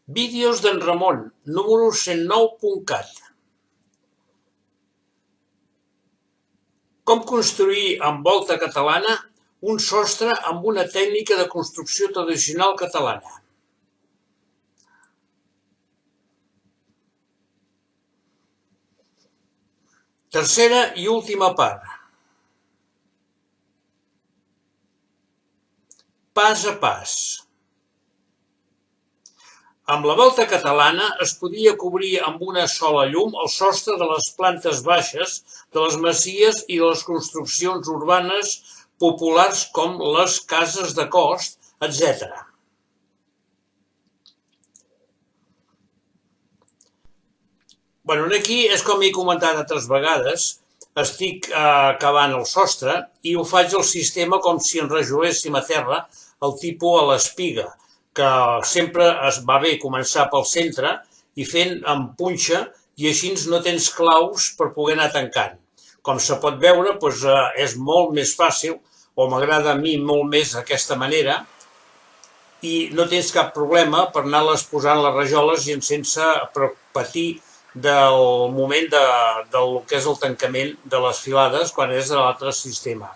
Vídeos d'en Ramon, número 109.cat. Com construir amb volta catalana un sostre amb una tècnica de construcció tradicional catalana. Tercera i última part. Pas a pas. Amb la volta catalana es podia cobrir amb una sola llum el sostre de les plantes baixes de les masies i de les construccions urbanes populars com les cases de cost, etc. Aquí és com he comentat altres vegades, estic acabant el sostre i ho faig al sistema com si enrajoléssim a terra el tipus a l'espiga, que sempre es va bé començar pel centre i fent amb punxa i així no tens claus per poder anar tancant. Com se pot veure, és molt més fàcil, o m'agrada a mi molt més d'aquesta manera, i no tens cap problema per anar-les posant les rajoles i sense patir del moment del que és el tancament de les filades quan és de l'altre sistema.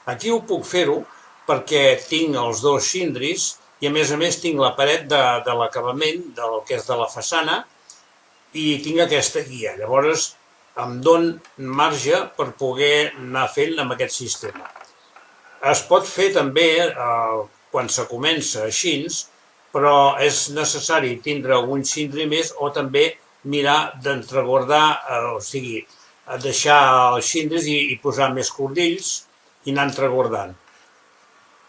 Aquí ho puc fer-ho perquè tinc els dos cindris i a més tinc la paret de l'acabament del que és de la façana i tinc aquesta guia. Llavors em don marge per poder anar fent amb aquest sistema. Es pot fer també quan se comença així, però és necessari tindre algun cindri més o també mirar d'entreguardar, o sigui, deixar els cindris i posar més cordills i anar entreguardant.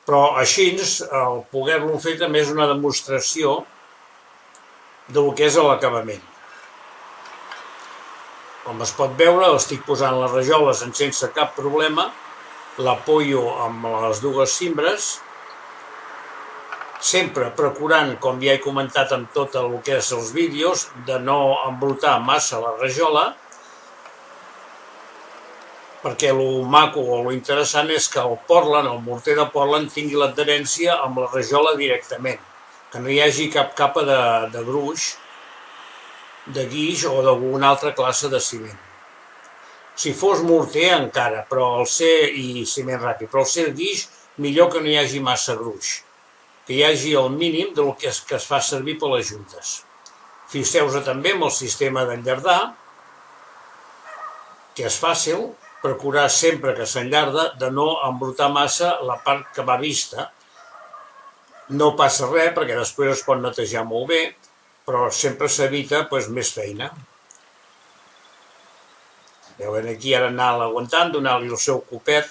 Però així, el poder-lo fer també és una demostració del que és l'acabament. Com es pot veure, estic posant les rajoles sense cap problema, l'apoyo amb les dues cimbres, sempre procurant, com ja he comentat amb tot el que és els vídeos, de no embrutar massa la rajola, perquè el maco o el interessant és que el Portland, el morter de Portland, tingui l'adherència amb la rajola directament, que no hi hagi cap capa de gruix, de guix o d'alguna altra classe de ciment. Si fos morter encara, i ciment ràpid, però al ser guix, millor que no hi hagi massa gruix, que hi hagi el mínim del que es fa servir per les juntes. Fixeu-vos també amb el sistema d'enllardar, que és fàcil, procurar sempre que s'enllarda de no embrutar massa la part que va vista. No passa res perquè després es pot netejar molt bé, però sempre s'evita més feina. Veuen aquí ara anar-la aguantant, donar-li el seu copet,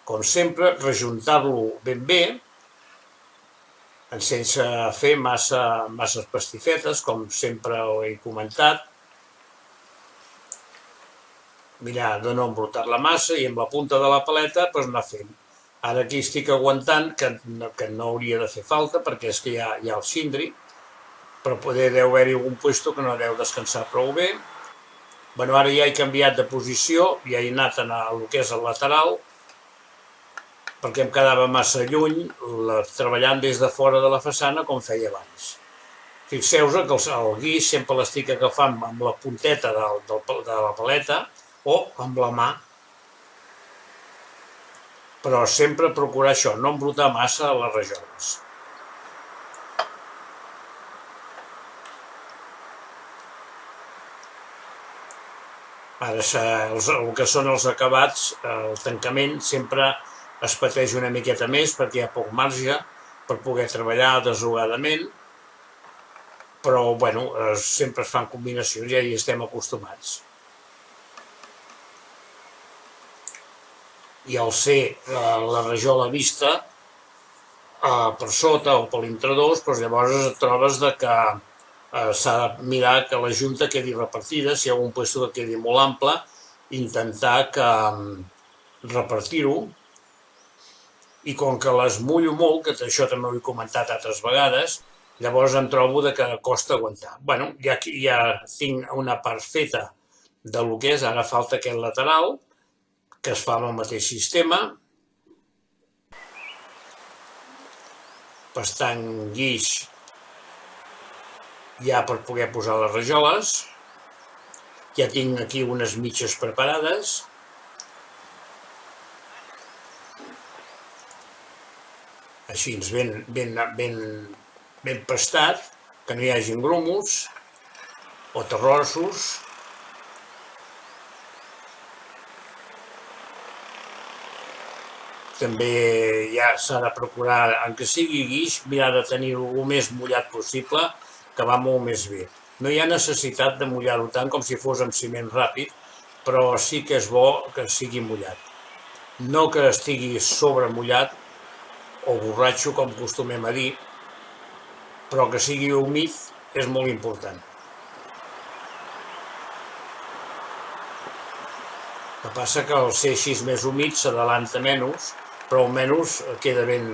com sempre, rejuntar-lo ben bé, sense fer massa pastifetes, com sempre ho he comentat. Mirar de no embrutar la massa i amb la punta de la paleta anar fent. Ara aquí estic aguantant, que no hauria de fer falta perquè és que hi ha el cindri, però deu haver-hi algun puesto que no deu descansar prou bé. Ara ja he canviat de posició, ja he anat al que és el lateral, perquè em quedava massa lluny treballant des de fora de la façana com feia abans. Fixeu-vos que el guix sempre l'estic agafant amb la punteta de la paleta o amb la mà, però sempre procurar això, no embrutar massa les rajoles. Ara, el que són els acabats, el tancament sempre es pateix una miqueta més perquè hi ha poc marge per poder treballar desoladament, però sempre es fan combinacions i ja hi estem acostumats. I al ser la rajola vista per sota o per l'intradós, llavors et trobes que s'ha de mirar que la junta quedi repartida, si hi ha algun lloc que quedi molt ample, intentar repartir-ho, i com que les mullo molt, que això també ho he comentat altres vegades, llavors em trobo que costa aguantar. Ja tinc una part feta del que és, ara falta aquest lateral, que es fa amb el mateix sistema, bastant guix ja per poder posar les rajoles. Ja tinc aquí unes mitges preparades. Així, ben pastat, que no hi hagi grumos o terrossos. També ja s'ha de procurar, encara sigui guix, mirar de tenir-ho el més mullat possible, que va molt més bé. No hi ha necessitat de mullar-ho tant com si fos amb ciment ràpid, però sí que és bo que sigui mullat. No que estigui sobremullat o borratxo, com acostumem a dir, però que sigui humit és molt important. El que passa que al ser així més humit s'adalanta menys, però almenys queda ben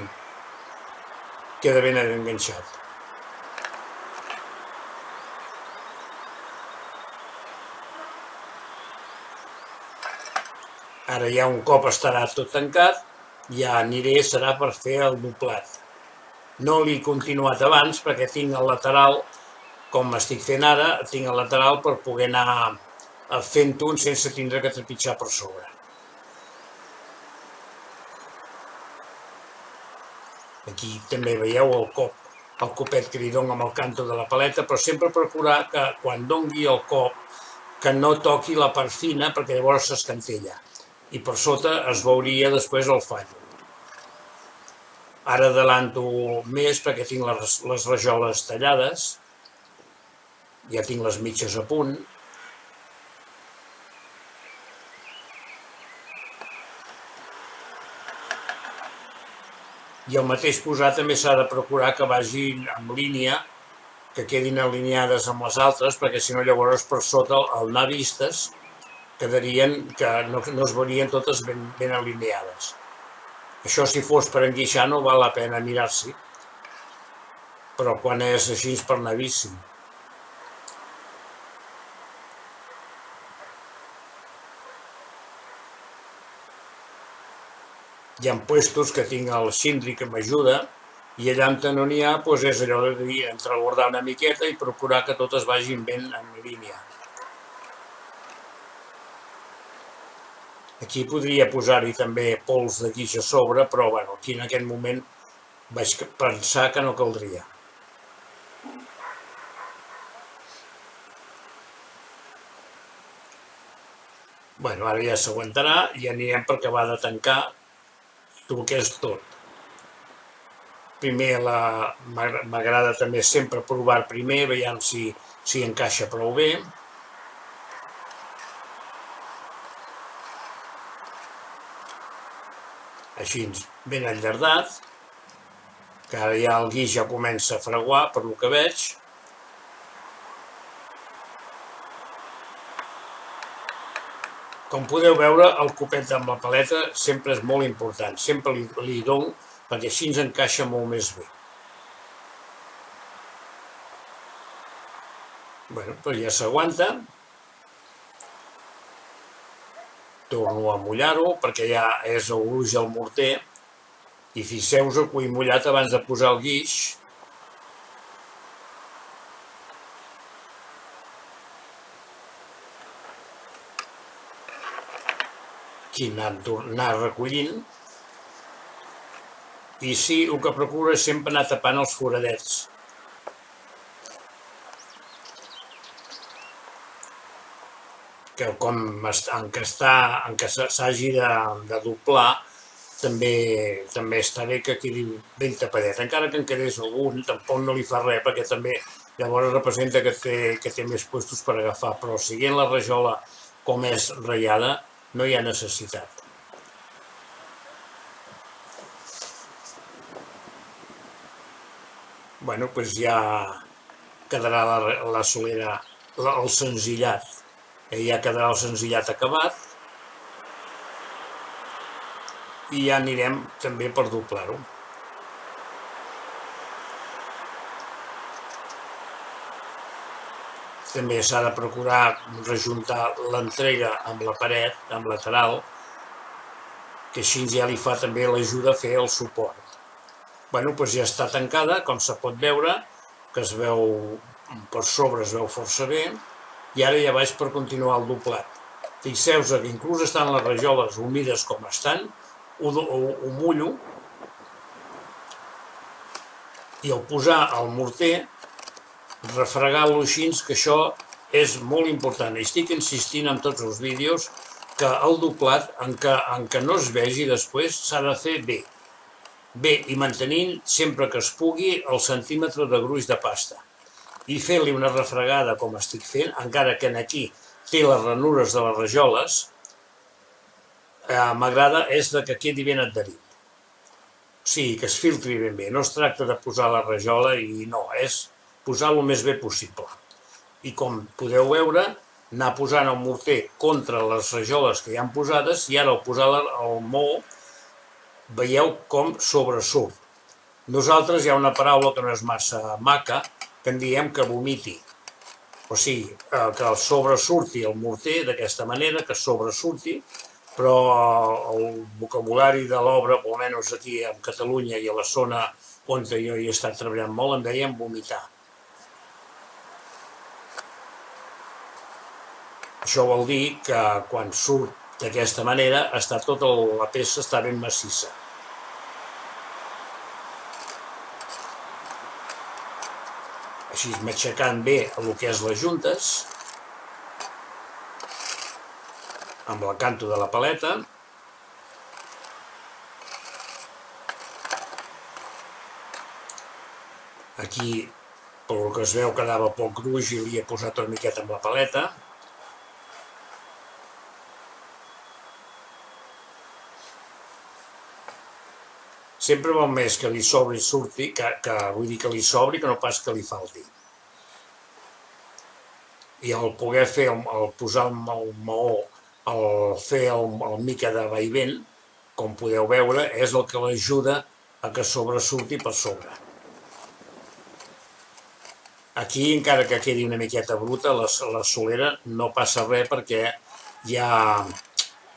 enganxat. Ara ja un cop estarà tot tancat, ja aniré, serà per fer el doblat. No l'he continuat abans perquè tinc el lateral, com estic fent ara, tinc el lateral per poder anar fent-ho sense tindre que trepitjar per sobre. Aquí també veieu el copet que li dono amb el canto de la paleta, però sempre procurar que quan dongui el cop que no toqui la part fina perquè llavors s'escantella i per sota es veuria després el fall. Ara adelanto més perquè tinc les rajoles tallades, ja tinc les mitges a punt. I el mateix posar també s'ha de procurar que vagin en línia, que quedin alineades amb les altres, perquè si no llavors per sota al anar vistes quedarien que no es veurien totes ben alineades. Això si fos per enguixar no val la pena mirar-s'hi, però quan és així és per anar vist. Hi ha puestos que tinc el xindri que m'ajuda i allà on no n'hi ha és allò de dir entreguardar una miqueta i procurar que totes vagin ben en línia. Aquí podria posar-hi també pols de guix a sobre, però bueno, aquí en aquest moment vaig pensar que no caldria. Bueno, ara ja s'aguantarà i anirem per acabar de tancar el que és tot. Primer m'agrada també sempre provar primer, veiem si encaixa prou bé. Així ben allardat, que ara ja el guix ja comença a fraguar per lo que veig. Com podeu veure, el copet amb la paleta sempre és molt important, sempre li dono perquè així ens encaixa molt més bé. Bé, però ja s'aguanta. Torno a mullar-ho perquè ja és el gruix del morter i fixeu-vos que ho he mullat abans de posar el guix. Aquí anar recollint i sí, el que procuro és sempre anar tapant els foradets. Que com en què s'hagi de doblar, també està bé que quedi ben tapadet. Encara que en quedés algun, tampoc no li fa res, perquè també llavors representa que té més puestos per agafar, però siguent la rajola com és ratllada, no hi ha necessitat. Bueno, doncs ja quedarà la solera, el senzillat. Ja quedarà el senzillat acabat i ja anirem també per doblar-ho. També s'ha de procurar rejuntar l'entrega amb la paret, amb lateral, que així ja li fa també l'ajuda a fer el suport. Bueno, doncs ja està tancada, com se pot veure, que es veu per sobre es veu força bé, i ara ja vaig per continuar el doblat. Fixeu-vos que inclús estan les rajoles humides com estan, ho mullo, i al posar el morter, refregar-lo així, que això és molt important. Estic insistint en tots els vídeos que el doblat, en què no es vegi després, s'ha de fer bé. Bé, i mantenint sempre que es pugui el centímetre de gruix de pasta. I fer-li una refregada com estic fent, encara que aquí té les ranures de les rajoles, m'agrada és que quedi ben adherit. O sigui, que es filtri ben bé. No es tracta de posar la rajola i no, és posar el més bé possible. I com podeu veure, anar posant el morter contra les rajoles que hi han posades i ara al posar el maó veieu com sobresurt. Nosaltres hi ha una paraula que no és massa maca, que en diem que vomiti. O sigui, que sobresurti el morter d'aquesta manera, que sobresurti, però el vocabulari de l'obra, almenys aquí a Catalunya i a la zona on jo hi he estat treballant molt, en deien vomitar. Això vol dir que quan surt d'aquesta manera, tota la peça està ben massissa. Així matxacant bé el que és les juntes, amb el canto de la paleta. Aquí, pel que es veu, quedava poc gruix i li he posat una miqueta amb la paleta. Sempre val més que li sobri i surti, vull dir que li sobri, que no pas que li falti. I al poder fer, al posar el maó, al fer el mica de vaivent, com podeu veure, és el que l'ajuda a que sobresurti per sobre. Aquí, encara que quedi una miqueta bruta, la solera no passa res perquè ja...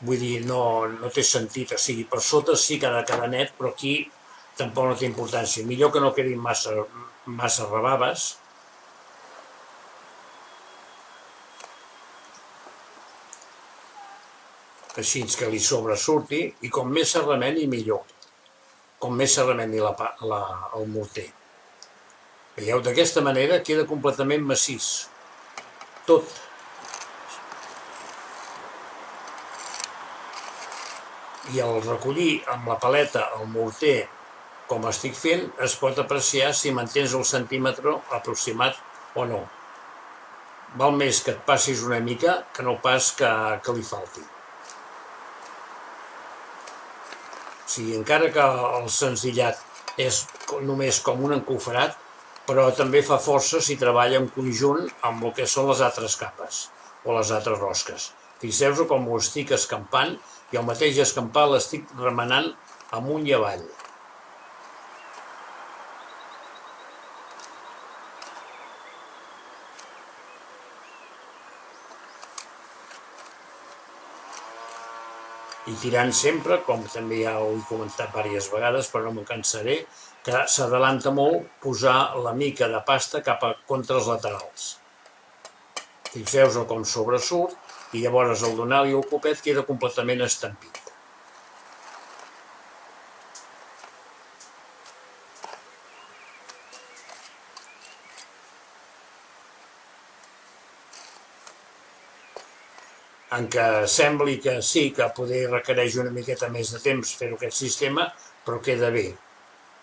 Vull dir, no té sentit, o sigui, per sota sí que ha de quedar net, però aquí tampoc no té importància. Millor que no quedin massa rebaves. Així que li sobresurti, i com més se remeni, millor. Com més se remeni el morter. Veieu, d'aquesta manera queda completament massís. Tot. I al recollir amb la paleta el morter, com estic fent, es pot apreciar si mantens el centímetre aproximat o no. Val més que et passis una mica que no pas que li falti. O sigui, encara que el senzillat és només com un encofrat, però també fa força si treballa en conjunt amb el que són les altres capes o les altres rosques. Fixeu-vos com ho estic escampant i el mateix escampar l'estic remenant amunt i avall. I tirant sempre, com també ja ho he comentat diverses vegades, però no m'ho cansaré, que s'adalanta molt posar la mica de pasta cap a contra els laterals. Fixeu-vos com sobresurt i llavors al donar-li el copet queda completament estampit. En què sembli que sí, que poder requereix una miqueta més de temps fer aquest sistema, però queda bé.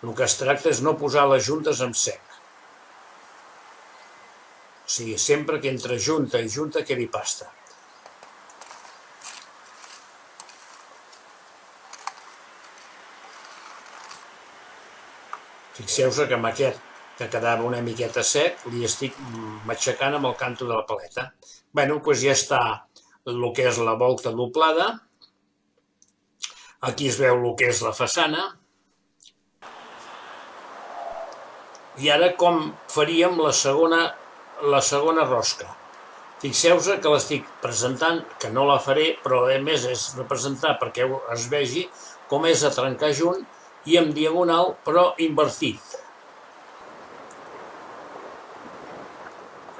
El que es tracta és no posar les juntes en sec. O sigui, sempre que entre junta i junta quedi pasta. Fixeu-vos que amb aquest, que quedava una miqueta sec, li estic matxacant amb el canto de la paleta. Bé, doncs ja està el que és la volta doblada. Aquí es veu el que és la façana. I ara com faríem la segona rosca. Fixeu-vos que l'estic presentant, que no la faré, però a més és representar perquè es vegi com és a trencar junt i en diagonal, però invertit.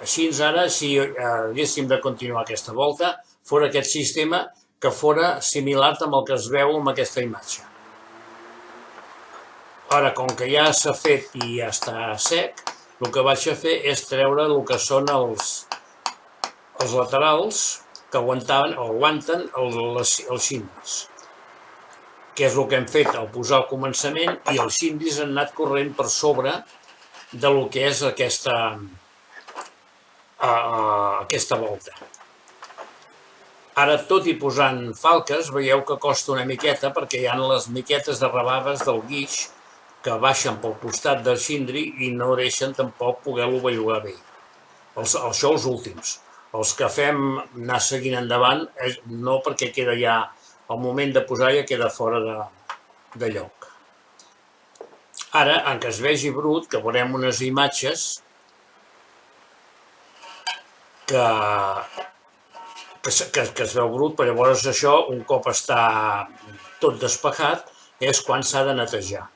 Així ara, si haguéssim de continuar aquesta volta, fora aquest sistema que fora similar amb el que es veu en aquesta imatge. Ara, com que ja s'ha fet i ja està sec, el que vaig a fer és treure el que són els laterals que aguanten els xindis, que és el que hem fet al posar al començament, i els xindis han anat corrent per sobre del que és aquesta volta. Ara, tot i posant falques, veieu que costa una miqueta perquè hi ha les miquetes de rebaves del guix que baixen pel costat del xindri i no deixen tampoc poder-lo bellugar bé. Això els últims. Els que fem anar seguint endavant, no, perquè queda ja, al moment de posar ja queda fora de lloc. Ara, en què es vegi brut, que veurem unes imatges que es veu brut, però llavors això, un cop està tot despejat, és quan s'ha de netejar.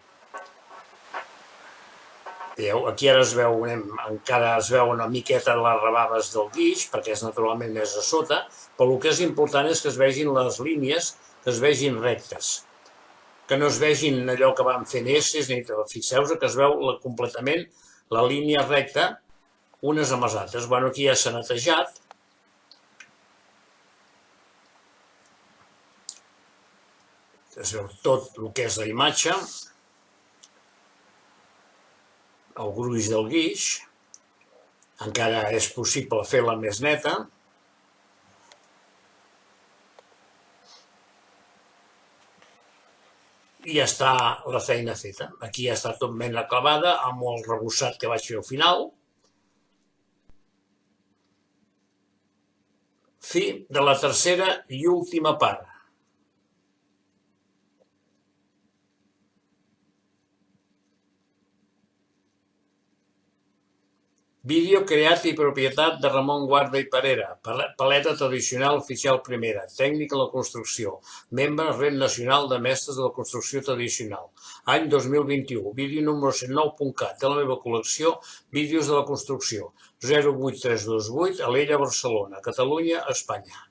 Aquí ara encara es veu una miqueta de les rebaves del guix, perquè és naturalment més a sota, però el que és important és que es vegin les línies, que es vegin rectes, que no es vegin allò que van fent esses, ni fixeu-vos que es veu completament la línia recta unes amb les altres. Bueno, aquí ja s'ha netejat. Es veu tot el que és la imatge, el gruix del guix, encara és possible fer-la més neta. I ja està la feina feta. Aquí ja està tot ben acabada, amb el rebussat que vaig fer al final. Fi de la tercera i última part. Vídeo creat i propietat de Ramon Guarda i Parera, paleta tradicional oficial primera, tècnic en la construcció, membre Red Nacional de Mestres de la Construcció Tradicional, any 2021, vídeo número 109.cat de la meva col·lecció Vídeos de la Construcció, 08328, Alella, Barcelona, Catalunya, Espanya.